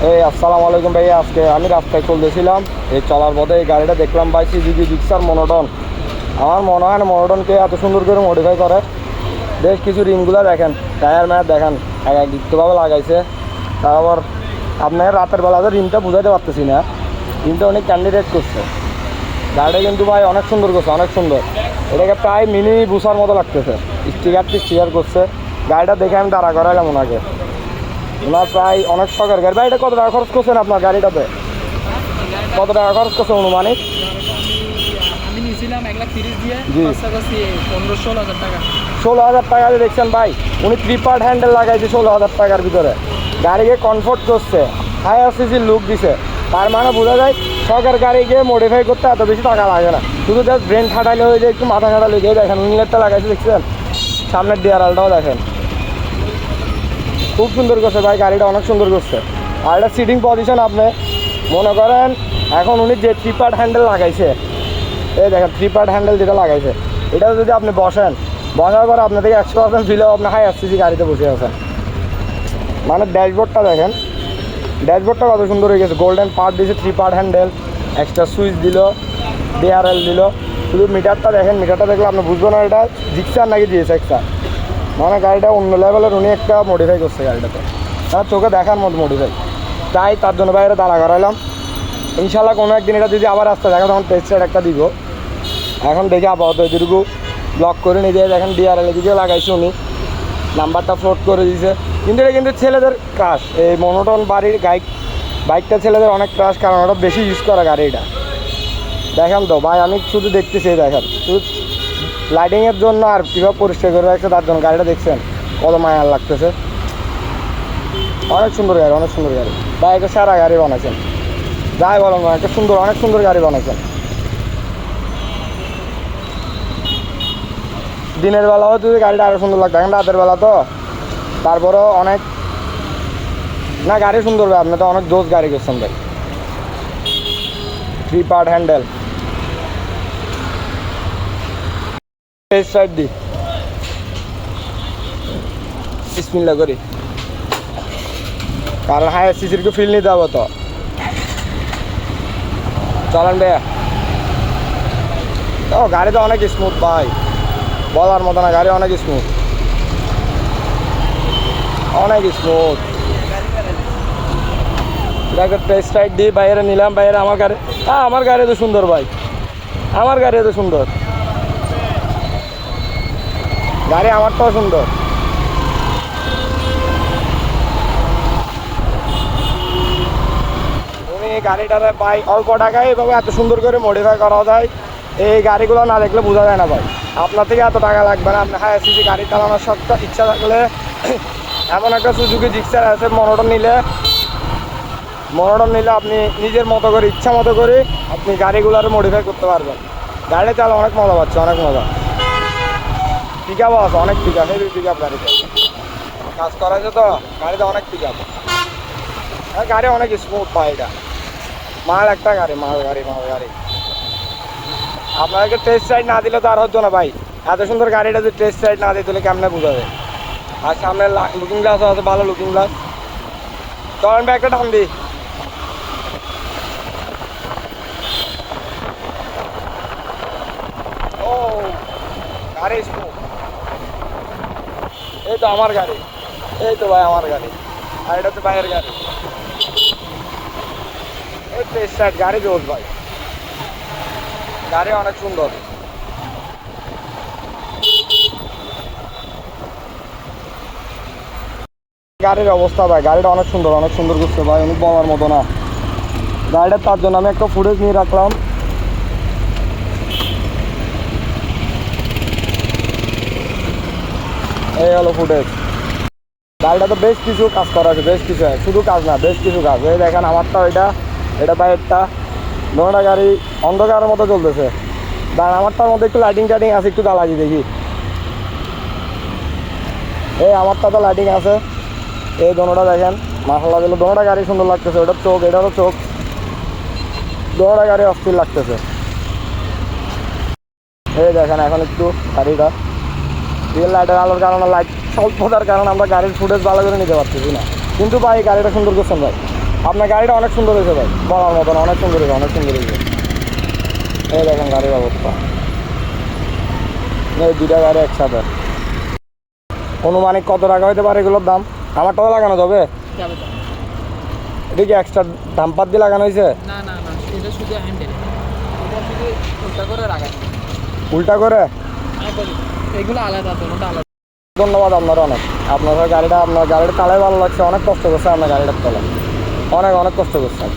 এই আসসালামু আলাইকুম ভাইয়া। আজকে আমি রাস্তায় চলতেছিলাম, এই চলার পথে এই গাড়িটা দেখলাম ভাই, সুজুকি জিক্সার মনোটন। আমার মনে হয় না মনোটনকে এত সুন্দর করে মডিফাই করে। বেশ কিছু রিমগুলো দেখেন, টায়ার ম্যাট দেখেন, একভাবে লাগাইছে। তারপর আপনার রাতের বেলাতে রিমটা বুঝাইতে পারতেছি না, রিমটা অনেক ক্যান্ডিডেট করছে। গাড়িটা কিন্তু ভাই অনেক সুন্দর করছে, অনেক সুন্দর। এটাকে প্রায় মিনি বুসার মতো লাগতেছে। স্টিকার করছে। গাড়িটা দেখে আমি দাঁড়া করাইলাম ওনাকে। ওনার প্রায় অনেক শখের গাড়ি। ভাই এটা কত টাকা খরচ করছেন আপনার গাড়িটাতে? কত টাকা খরচ করছে অনুমানিক? আমি নিয়েছিলাম 1,30,000 দিয়ে, জি। 15-16,000 টাকা। 16,000 টাকা দিয়ে দেখছেন ভাই, উনি 3 পার্ট হ্যান্ডেল লাগাইছে 16,000 টাকার ভিতরে। গাড়িকে কমফোর্ট করছে, হায়ার সিসির লুক দিছে। তার মানে বোঝা যায় শখের গাড়িকে মডিফাই করতে এত বেশি টাকা লাগে না, শুধু জাস্ট ব্রেন খাটাইলে হয়ে যায়, একটু মাথা খাটাইলে হয়ে যায়। দেখেন উইংলেটটা লাগাইছে দেখছেন, সামনের ডিআরএলটাও দেখেন, খুব সুন্দর করছে ভাই, গাড়িটা অনেক সুন্দর করছে। আর এটা সিটিং পজিশন আপনি মনে করেন এখন উনি যে 3 পার্ট হ্যান্ডেল লাগাইছে, এই দেখেন 3 পার্ট হ্যান্ডেল যেটা লাগাইছে, এটা যদি আপনি বসার পরে আপনার থেকে 100% ফিলেও আপনি হাই এসসিসি গাড়িতে বসে আছেন। মানে ড্যাশবোর্ডটা দেখেন, ড্যাশবোর্ডটা কত সুন্দর হয়ে গেছে, গোল্ডেন পার্ট দিয়েছে, 3 পার্ট হ্যান্ডেল, এক্সট্রা সুইচ দিল, ডিআরএল দিল। শুধু মিটারটা দেখেন, মিটারটা দেখলে আপনি বুঝবেন না এটা জিক্সার নাকি দিয়েছে এক্সট্রা। মানে গাড়িটা অন্য লেভেলের উনি একটা মডিফাই করছে গাড়িটাতে, তার চোখে দেখার মতো মডিফাই। তাই তার জন্য বাইরে দাঁড়া করাইলাম। ইনশাল্লাহ কোনো একদিন এটা যদি আবার রাস্তা দেখা তখন টেস্ট রাইড একটা দিব। এখন দেখে আপাতত এদিকে ব্লক করে নিয়ে যায়। দেখেন ডিআরএল এদিকে লাগাইছে উনি, নাম্বারটা ফ্লোট করে দিয়েছে। কিন্তু এটা কিন্তু ছেলেদের ক্রাশ, এই মনোটন বাইকটা ছেলেদের অনেক ক্রাশ, কারণ ওটা বেশি ইউজ করা গাড়ি। এটা দেখেন তো ভাই, আমি শুধু দেখতেছি, দেখেন শুধু লাইটিংয়ের জন্য আর কীভাবে পরিষ্কার করে রাখছে তার জন্য। গাড়িটা দেখছেন কত মায়ার লাগতেছে, অনেক সুন্দর গাড়ি, অনেক সুন্দর গাড়ি ভাই। একটা সারা গাড়ি বানাইছেন, যাই বলেন না, একটা সুন্দর, অনেক সুন্দর গাড়ি বানাইছেন। দিনের বেলাও যদি গাড়িটা আরও সুন্দর লাগতো, এখন রাতের বেলা তো তারপরেও অনেক না, গাড়ি সুন্দর ভাই, আপনি তো অনেক জোস গাড়ি করছেন ভাই। 3 পার্ট হ্যান্ডেল, টেস্ট সাইড দি বিসমিল্লাহ করি, কারণ হায়ার সিসির কে ফিল নিতে হবে তো। চলেন ভাইয়া। ও গাড়ি তো অনেক স্মুথ ভাই, বলার মতো না, গাড়ি অনেক স্মুথ, অনেক স্মুথ। দেখো টেস্ট রাইড দিয়ে বাইরে নিলাম, বাইরে আমার গাড়ি, হ্যাঁ আমার গাড়ি তো সুন্দর ভাই, আমার গাড়ি তো সুন্দর, গাড়ি আমারটাও সুন্দর। উনি গাড়িটারে ভাই অল্প টাকায় এভাবে এত সুন্দর করে মডিফাই করা যায়, এই গাড়িগুলো না দেখলে বোঝা যায় না ভাই। আপনার থেকে এত টাকা লাগবে না, আপনি হাই এসিসি গাড়ি চালানোর সবটা ইচ্ছা থাকলে এমন একটা সুজুকি জিক্সার আছে, মনোটন নিলে আপনি নিজের মতো করে, ইচ্ছা মতো করে আপনি গাড়িগুলোর মডিফাই করতে পারবেন। গাড়ি চালা অনেক মজা পাচ্ছে, অনেক মজা। পিক আপও আছে, অনেক pick up, heavy pick up গাড়িতে কাজ করাছে তো, গাড়িতে অনেক পিক আপ। গাড়ি অনেক স্মুথ ভাই, এটা মাল একটা গাড়ি, মাল গাড়ি। আপনাদেরকে টেস্ট রাইড না দিলে তো আর হতো না ভাই, এত সুন্দর গাড়িটা যদি টেস্ট রাইড না দিই তাহলে কেমনে বোঝাবে। আর সামনে লুকিং গ্লাসও আছে, ভালো লুকিং গ্লাস। চলেন ভাই একটা টান দিই। ও গাড়ি স্মুথ, এই তো আমার গাড়ি, এই তো ভাই আমার গাড়ি, আর এটা হচ্ছে ভাইয়ের গাড়ি। এই টেস্ট রাইড গাড়ি জোর ভাই, গাড়ি অনেক সুন্দর। গাড়ির অবস্থা ভাই, গাড়িটা অনেক সুন্দর, অনেক সুন্দর করছে ভাই, অনেক বলার মতো না গাড়িটা। তার জন্য আমি একটা ফুটেজ নিয়ে রাখলাম। এই হলো ফুটেজ। গাড়িটা তো বেশ কিছু কাজ করা আছে, বেশ কিছু, শুধু কাজ না, বেশ কিছু কাজ। এই দেখেন আমারটা, এটা বাইরেরটা, দোনোটা গাড়ি অন্ধকারের মতো চলতেছে। কারণ আমারটার মধ্যে একটু লাইটিং টাইটিং আছে, একটু জ্বালাজি দেখি। এই আমারটা তো লাইটিং আছে, এই দোনোটা দেখেন মাশাআল্লাহ দিল, দোনোটা গাড়ি সুন্দর লাগতেছে। ওটার চোখ, এটারও চোখ, দোনোটা গাড়ি অস্থির লাগতেছে। এই দেখেন এখন একটু গাড়িটা রিয়েল লাইটের আলোর কারণে, লাইট স্বল্পতার কারণে আমরা গাড়ির ফুটেজ ভালো করে নিতে পারতেছি না, কিন্তু ভাই গাড়িটা সুন্দর করছেন ভাই। আপনার গাড়িটা অনেক সুন্দর হয়েছে ভাই, বলার মতন অনেক সুন্দর হয়েছে, অনেক সুন্দর হয়েছে। এই দেখেন গাড়ির অবস্থা, এই দুইটা গাড়ি একসাথে। অনুমানিক কত টাকা হইতে পারে এগুলোর দাম? আমারটাও লাগানো যাবে? যাবে তো। এটা কি এক্সট্রা ডাম্পার দিয়ে লাগানো হয়েছে? না না না, এটা শুধু হ্যান্ডেল, এটা শুধু উল্টা করে রাখা। উল্টা করে? এগুলো আলাদা, দুটোটা আলাদা। ধন্যবাদ আপনার অনেক। আপনার গাড়িটা চালায় ভালো লাগছে, অনেক কষ্ট করছে আপনার গাড়িটার তলায়, অনেক অনেক কষ্ট করছেন।